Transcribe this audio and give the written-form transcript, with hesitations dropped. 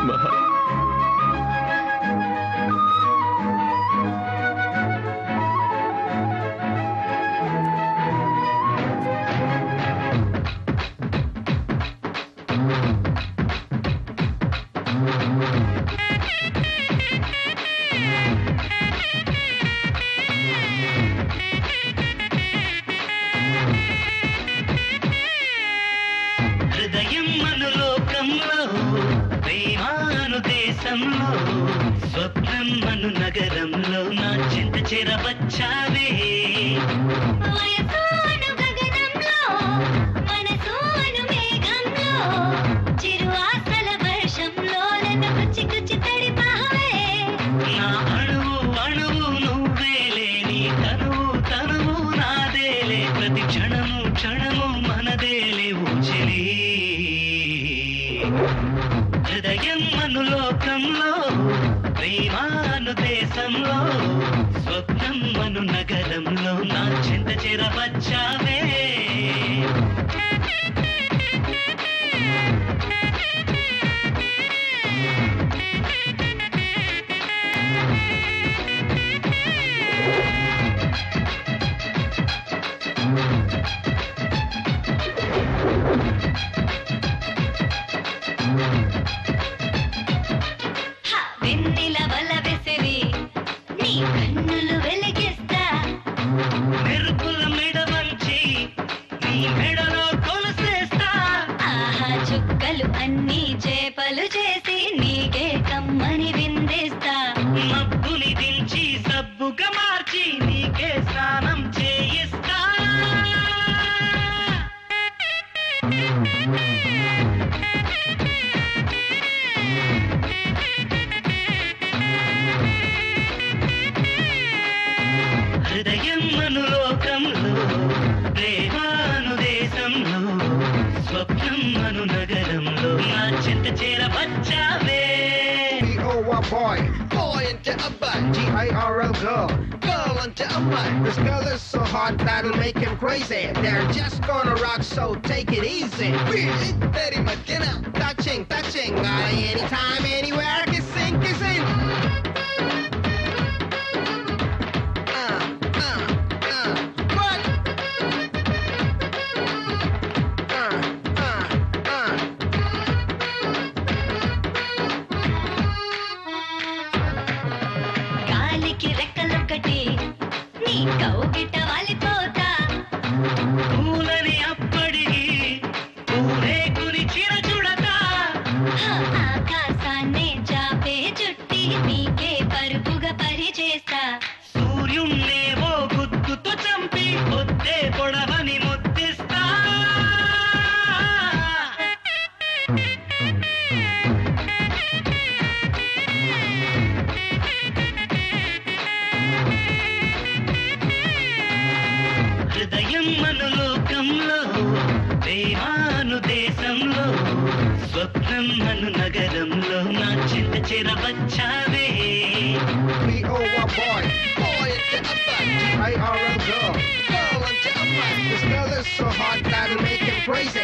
మహా హృదయం అనులోకంలో ప్రేమాను దేశంలో స్వప్నం అను నగరంలో నా చింత చేరవచ్చావే నా అణువు అణువు నువ్వేలే నీ తనువు తనువు నాదేలే ప్రతి క్షణము క్షణము మనదేలే ఊచలే హృదయం అనులోకంలో ప్రేమాను దేశంలో స్వప్నం అను నగరంలో నా చింత చేరవచ్చావే వెన్నెల వల వెసిరి నీ కన్నులు వెలిగిస్తా మెరుపుల మెడ వంచి నీ మెడలో కొలుసేస్తా ఆహా చుక్కలు అన్నీ చేపలు చేసి నీకే కమ్మని విందేస్తా మబ్బుని దించి సబ్బుగా మార్చి నీకే స్నానం చేయిస్తా హృదయం అనులోకంలో ప్రేమాను దేశంలో స్వప్నం అను నగరంలో నా చింత చేరవచ్చావే B-O-Y boy, boy into a butt. G-I-R-L girl, girl into a butt. This girl is so hot that'll make him crazy. They're just gonna rock, so take it easy. Very much, you know, touching, touching. Anytime, anywhere, kissing, kissing. What? గాలికి రెక్కలొక్కటి నీ కౌగిట వాలిపోతా పూలని అప్పడిగి పూరేకుని చిర చూడతా ఆకాశాన్నే చాపే చుట్టి నీకే పరుపుగా పరిచేస్తా సూర్యుణ్ణే ఓ గుద్దుతో చంపి పొద్దే పొడవని ముద్దిస్తా హృదయం అనులోకంలో ప్రేమాను దేశంలో స్వప్నం అను నగరంలో నా చింత చేరవచ్చావే B-O-Y boy, boy into a butt. G-I-R-L girl, girl into a butt. This girl is so hot that'll make him crazy.